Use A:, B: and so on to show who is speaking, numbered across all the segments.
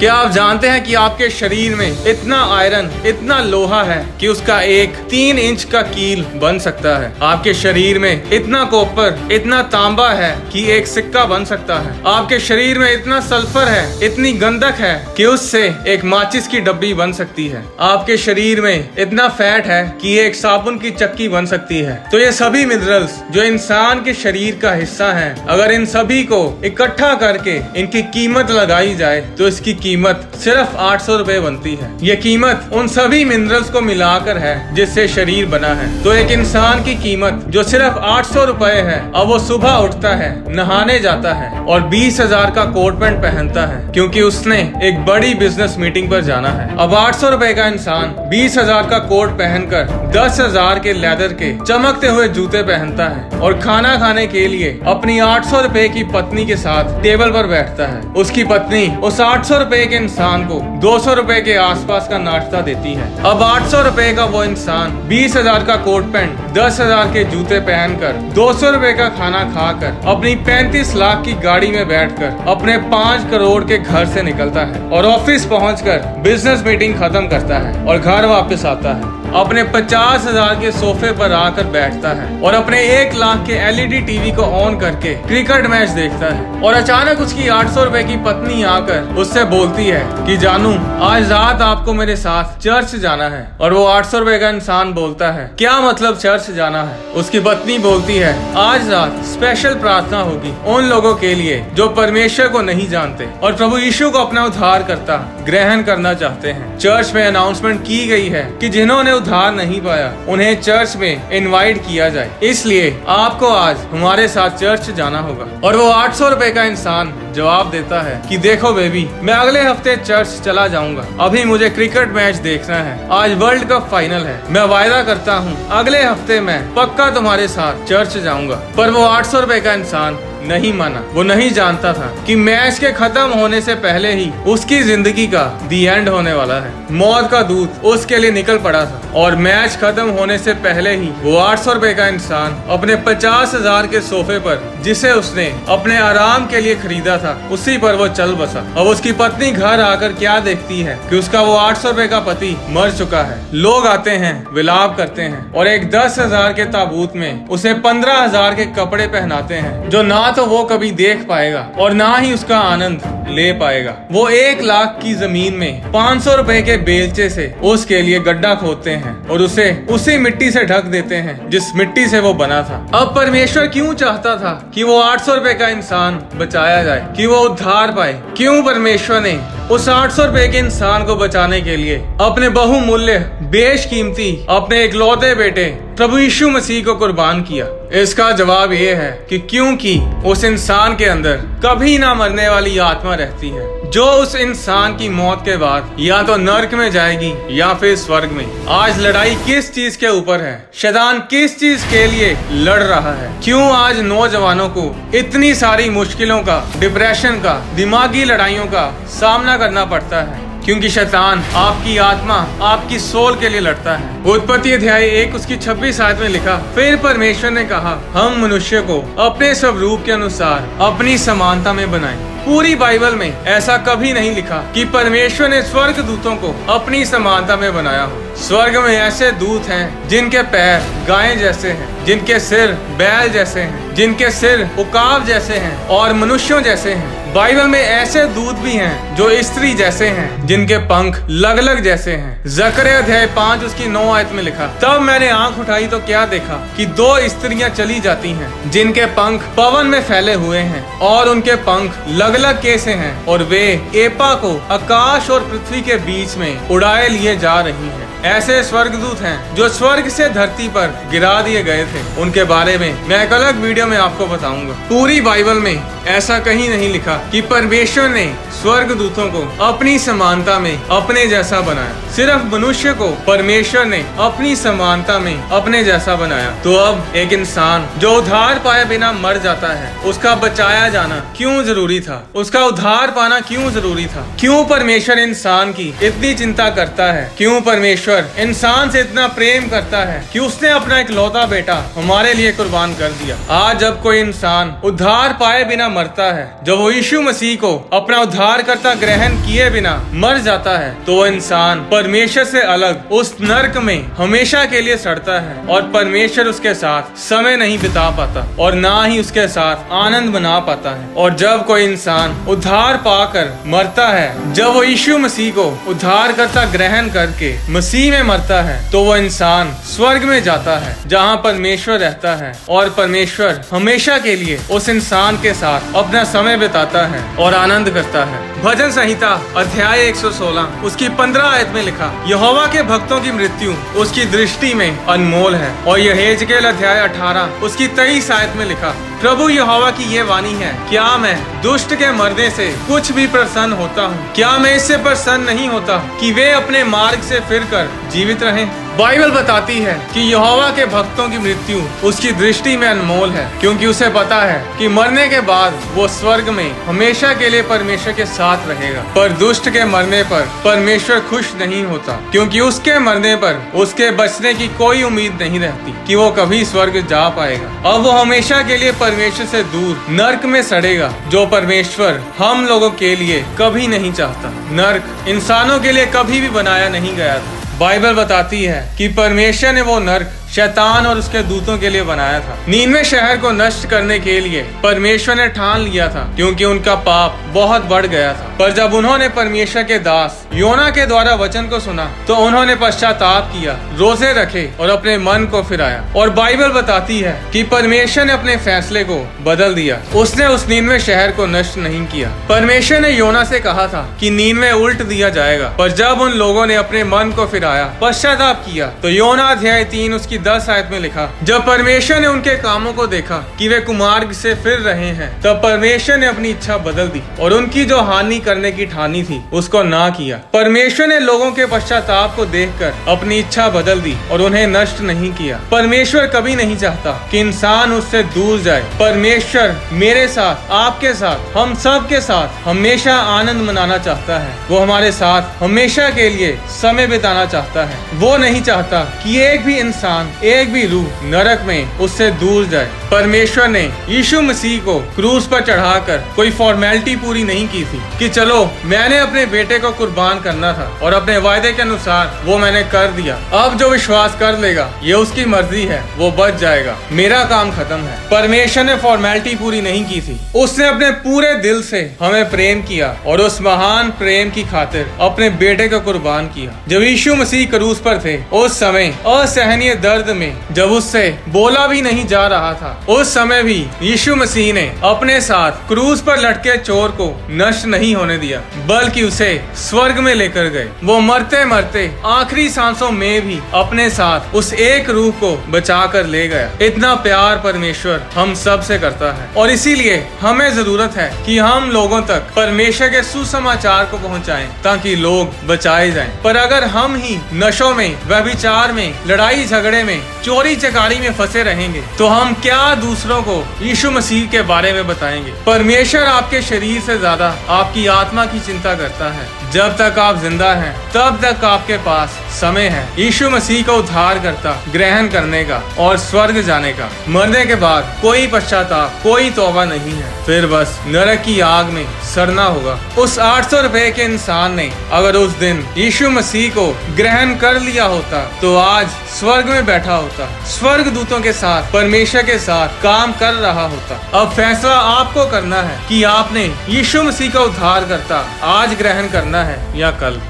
A: क्या आप जानते हैं कि आपके शरीर में इतना आयरन, इतना लोहा है कि उसका एक 3 इंच का कील बन सकता है। आपके शरीर में इतना कॉपर, इतना तांबा है कि एक सिक्का बन सकता है। आपके शरीर में इतना सल्फर है, इतनी गंधक है कि उससे एक माचिस की डब्बी बन सकती है। आपके शरीर में इतना फैट है कि एक साबुन की चक्की बन सकती है। तो ये सभी मिनरल्स जो इंसान के शरीर का हिस्सा हैं, अगर इन सभी को इकट्ठा करके इनकी कीमत लगाई जाए तो इसकी कीमत सिर्फ 800 रुपए बनती है। ये कीमत उन सभी मिनरल्स को मिलाकर है जिससे शरीर बना है। तो एक इंसान की कीमत जो सिर्फ 800 रुपए है, अब वो सुबह उठता है, नहाने जाता है और 20,000 का कोट पैंट पहनता है क्योंकि उसने एक बड़ी बिजनेस मीटिंग पर जाना है। अब 800 रुपए का इंसान 20,000 का कोट पहनकर 10,000 के लेदर के चमकते हुए जूते पहनता है और खाना खाने के लिए अपनी 800 रुपए की पत्नी के साथ टेबल पर बैठता है। उसकी पत्नी उस 800 रुपए के इंसान को 200 रुपए के आसपास का नाश्ता देती है। अब 800 रुपए का वो इंसान 20,000 का कोट पैंट, 10,000 के जूते पहनकर, 200 रुपए का खाना खाकर, अपनी 35 लाख की गाड़ी में बैठकर अपने 5 करोड़ के घर से निकलता है और ऑफिस पहुंचकर बिजनेस मीटिंग खत्म करता है और घर वापस आता है। अपने 50,000 के सोफे पर आकर बैठता है और अपने 1 लाख के LED टीवी को ऑन करके क्रिकेट मैच देखता है और अचानक उसकी 800 रुपए की पत्नी आकर उससे बोलती है कि जानू, आज रात आपको मेरे साथ चर्च जाना है। और वो 800 रुपए का इंसान बोलता है, क्या मतलब चर्च जाना है? उसकी पत्नी बोलती है, आज रात स्पेशल प्रार्थना होगी उन लोगों के लिए जो परमेश्वर को नहीं जानते और प्रभु यीशु को अपना उद्धारकर्ता ग्रहण करना चाहते हैं। चर्च में अनाउंसमेंट की गई है कि जिन्होंने उद्धार नहीं पाया उन्हें चर्च में इनवाइट किया जाए, इसलिए आपको आज हमारे साथ चर्च जाना होगा। और वो 800 रुपए का इंसान जवाब देता है कि देखो बेबी, मैं अगले हफ्ते चर्च चला जाऊंगा, अभी मुझे क्रिकेट मैच देखना है, आज वर्ल्ड कप फाइनल है, मैं वायदा करता हूँ अगले हफ्ते मैं पक्का तुम्हारे साथ चर्च जाऊंगा। पर वो 800 रुपए का इंसान नहीं माना। वो नहीं जानता था कि मैच के खत्म होने से पहले ही उसकी जिंदगी का दी एंड होने वाला है। मौत का दूत उसके लिए निकल पड़ा था और मैच खत्म होने से पहले ही वो 800 रुपए का इंसान अपने 50,000 के सोफे पर, जिसे उसने अपने आराम के लिए खरीदा था, उसी पर वो चल बसा। अब उसकी पत्नी घर आकर क्या देखती है कि उसका वो 800 रुपए का पति मर चुका है। लोग आते हैं, विलाप करते हैं और एक 10,000 के ताबूत में उसे 15,000 के कपड़े पहनाते हैं जो ना तो वो कभी देख पाएगा और ना ही उसका आनंद ले पाएगा। वो 1 लाख की जमीन में 500 रुपए के बेलचे से उसके लिए गड्ढा खोदते हैं और उसे उसी मिट्टी से ढक देते हैं जिस मिट्टी से वो बना था। अब परमेश्वर क्यों चाहता था कि वो 800 रुपए का इंसान बचाया जाए, कि वो उद्धार पाए? क्यों परमेश्वर ने उस 800 रुपए के इंसान को बचाने के लिए अपने बहुमूल्य, बेशकीमती, अपने इकलौते बेटे प्रभु यीशु मसीह को कुर्बान किया? इसका जवाब ये है कि क्योंकि उस इंसान के अंदर कभी ना मरने वाली आत्मा रहती है जो उस इंसान की मौत के बाद या तो नर्क में जाएगी या फिर स्वर्ग में। आज लड़ाई किस चीज के ऊपर है? शैतान किस चीज के लिए लड़ रहा है? क्यों आज नौजवानों को इतनी सारी मुश्किलों का, डिप्रेशन का, दिमागी लड़ाइयों का सामना करना पड़ता है? क्योंकि शैतान आपकी आत्मा, आपकी सोल के लिए लड़ता है। उत्पत्ति अध्याय 1 उसकी 26 आयत में लिखा, फिर परमेश्वर ने कहा, हम मनुष्य को अपने स्वरूप के अनुसार अपनी समानता में बनाएं। पूरी बाइबल में ऐसा कभी नहीं लिखा कि परमेश्वर ने स्वर्ग दूतों को अपनी समानता में बनाया हो। स्वर्ग में ऐसे दूत हैं जिनके पैर गाय जैसे हैं, जिनके सिर बैल जैसे हैं, जिनके सिर उकाब जैसे हैं और मनुष्यों जैसे हैं। बाइबल में ऐसे दूत भी हैं जो स्त्री जैसे हैं, जिनके पंख लगलग जैसे हैं। जकरिया अध्याय 5 उसकी 9 आयत में लिखा, तब मैंने आंख उठाई तो क्या देखा कि 2 स्त्रियां चली जाती हैं जिनके पंख पवन में फैले हुए हैं और उनके पंख लगलग कैसे हैं और वे एपा को आकाश और पृथ्वी के बीच में उड़ाए लिए जा रही हैं। ऐसे स्वर्गदूत हैं जो स्वर्ग से धरती पर गिरा दिए गए थे। उनके बारे में मैं एक अलग वीडियो में आपको बताऊंगा। पूरी बाइबल में ऐसा कहीं नहीं लिखा कि परमेश्वर ने स्वर्गदूतों को अपनी समानता में अपने जैसा बनाया। सिर्फ मनुष्य को परमेश्वर ने अपनी समानता में अपने जैसा बनाया। तो अब एक इंसान जो उद्धार पाए बिना मर जाता है, उसका बचाया जाना क्यों जरूरी था? उसका उद्धार पाना क्यों जरूरी था? क्यों परमेश्वर इंसान की इतनी चिंता करता है? क्यों परमेश्वर परमेश्वर इंसान से इतना प्रेम करता है कि उसने अपना एक लौता बेटा हमारे लिए कुर्बान कर दिया। आज जब कोई इंसान उद्धार पाए बिना मरता है, जब वो यीशु मसीह को अपना उद्धारकर्ता ग्रहण किए बिना मर जाता है, तो वो इंसान परमेश्वर से अलग उस नर्क में हमेशा के लिए सड़ता है और परमेश्वर उसके साथ समय नहीं बिता पाता और ना ही उसके साथ आनंद मना पाता है। और जब कोई इंसान उद्धार पाकर मरता है, जब वो यीशु मसीह को उद्धारकर्ता ग्रहण करके मसीह में मरता है, तो वो इंसान स्वर्ग में जाता है जहाँ परमेश्वर रहता है और परमेश्वर हमेशा के लिए उस इंसान के साथ अपना समय बिताता है और आनंद करता है। भजन संहिता अध्याय 116 उसकी 15 आयत में लिखा, यहोवा के भक्तों की मृत्यु उसकी दृष्टि में अनमोल है। और यहेजकेल अध्याय 18 उसकी 23 आयत में लिखा, प्रभु यहोवा की ये वाणी है, क्या मैं दुष्ट के मरने से कुछ भी प्रसन्न होता हूँ? क्या मैं इससे प्रसन्न नहीं होता कि वे अपने मार्ग से फिरकर जीवित रहें? बाइबल बताती है कि यहोवा के भक्तों की मृत्यु उसकी दृष्टि में अनमोल है, क्योंकि उसे पता है कि मरने के बाद वो स्वर्ग में हमेशा के लिए परमेश्वर के साथ रहेगा। पर दुष्ट के मरने पर परमेश्वर खुश नहीं होता, क्योंकि उसके मरने पर उसके बचने की कोई उम्मीद नहीं रहती कि वो कभी स्वर्ग जा पाएगा। अब वो हमेशा के लिए परमेश्वर से दूर नर्क में सड़ेगा, जो परमेश्वर हम लोगों के लिए कभी नहीं चाहता। नर्क इंसानों के लिए कभी भी बनाया नहीं गया था। बाइबल बताती है कि परमेश्वर ने वो नर्क शैतान और उसके दूतों के लिए बनाया था। नीनवे शहर को नष्ट करने के लिए परमेश्वर ने ठान लिया था, क्योंकि उनका पाप बहुत बढ़ गया था। पर जब उन्होंने परमेश्वर के दास योना के द्वारा वचन को सुना, तो उन्होंने पश्चाताप किया, रोजे रखे और अपने मन को फिराया। और बाइबल बताती है कि परमेश्वर ने अपने फैसले को बदल दिया। उसने उस नीनवे शहर को नष्ट नहीं किया। परमेश्वर ने योना से कहा था कि नीनवे उल्ट दिया जाएगा, पर जब उन लोगों ने अपने मन को फिराया, पश्चाताप किया, तो योना अध्याय 3 उसकी 10 आयत में लिखा, जब परमेश्वर ने उनके कामों को देखा कि वे कुमार्ग से फिर रहे हैं, तब परमेश्वर ने अपनी इच्छा बदल दी और उनकी जो हानि करने की ठानी थी उसको ना किया। परमेश्वर ने लोगों के पश्चाताप को देखकर अपनी इच्छा बदल दी और उन्हें नष्ट नहीं किया। परमेश्वर कभी नहीं चाहता कि इंसान उससे दूर जाए। परमेश्वर मेरे साथ, आपके साथ, हम सब के साथ हमेशा आनंद मनाना चाहता है। वो हमारे साथ हमेशा के लिए समय बिताना चाहता है। वो नहीं चाहता कि एक भी इंसान, एक भी रूह नरक में उससे दूर जाए। परमेश्वर ने यीशु मसीह को क्रूस पर चढ़ाकर कोई फॉर्मेलिटी पूरी नहीं की थी कि चलो मैंने अपने बेटे को कुर्बान करना था और अपने वायदे के अनुसार वो मैंने कर दिया, अब जो विश्वास कर लेगा ये उसकी मर्जी है, वो बच जाएगा, मेरा काम खत्म है। परमेश्वर ने फॉर्मेलिटी पूरी नहीं की थी। उसने अपने पूरे दिल से हमें प्रेम किया और उस महान प्रेम की खातिर अपने बेटे को कुर्बान किया। जब यीशु मसीह क्रूस पर थे, उस समय असहनीय दर्द में जब उससे बोला भी नहीं जा रहा था, उस समय भी यीशु मसीह ने अपने साथ क्रूस पर लटके चोर को नष्ट नहीं होने दिया, बल्कि उसे स्वर्ग में लेकर गए। वो मरते मरते आखिरी सांसों में भी अपने साथ उस एक रूह को बचा कर ले गया। इतना प्यार परमेश्वर हम सब से करता है और इसीलिए हमें जरूरत है कि हम लोगों तक परमेश्वर के सुसमाचार को पहुंचाएं, ताकि लोग बचाए जाएं। पर अगर हम ही नशों में, व्यभिचार में, लड़ाई झगड़े में, चोरी चकारी में फंसे रहेंगे, तो हम क्या दूसरों को यीशु मसीह के बारे में बताएंगे? परमेश्वर आपके शरीर से ज्यादा आपकी आत्मा की चिंता करता है। जब तक आप जिंदा हैं, तब तक आपके पास समय है यीशु मसीह को उद्धार करता ग्रहण करने का और स्वर्ग जाने का। मरने के बाद कोई पश्चाताप, कोई तौबा नहीं है, फिर बस नरक की आग में सड़ना होगा। उस 800 रुपए के इंसान ने अगर उस दिन यीशु मसीह को ग्रहण कर लिया होता, तो आज स्वर्ग में बैठा होता, स्वर्ग दूतों के साथ, परमेश्वर के साथ काम कर रहा होता। अब फैसला आपको करना है कि आपने यीशु मसीह का उद्धार करता आज ग्रहण करना है या कल।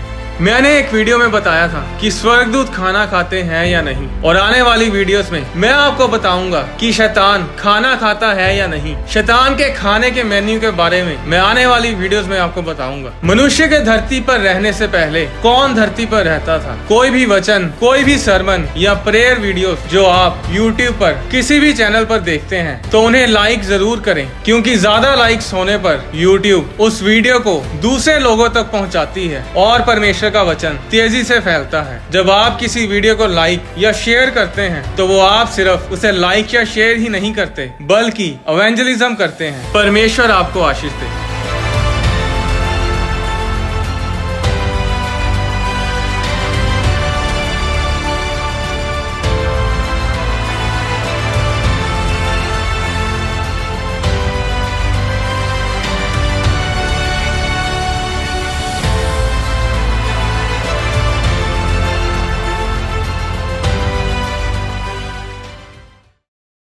A: मैंने एक वीडियो में बताया था कि स्वर्गदूत खाना खाते हैं या नहीं, और आने वाली वीडियोस में मैं आपको बताऊंगा कि शैतान खाना खाता है या नहीं। शैतान के खाने के मेन्यू के बारे में मैं आने वाली वीडियोस में आपको बताऊंगा। मनुष्य के धरती पर रहने से पहले कौन धरती पर रहता था? कोई भी वचन, कोई भी सरमन या प्रेयर वीडियोस जो आप यूट्यूब पर किसी भी चैनल पर देखते हैं, तो उन्हें लाइक जरूर करें, क्योंकि ज्यादा लाइक्स होने पर यूट्यूब उस वीडियो को दूसरे लोगों तक पहुँचाती है और परमेश्वर का वचन तेजी से फैलता है। जब आप किसी वीडियो को लाइक या शेयर करते हैं, तो वो आप सिर्फ उसे लाइक या शेयर ही नहीं करते, बल्कि इवेंजलिज्म करते हैं। परमेश्वर आपको आशीष दे।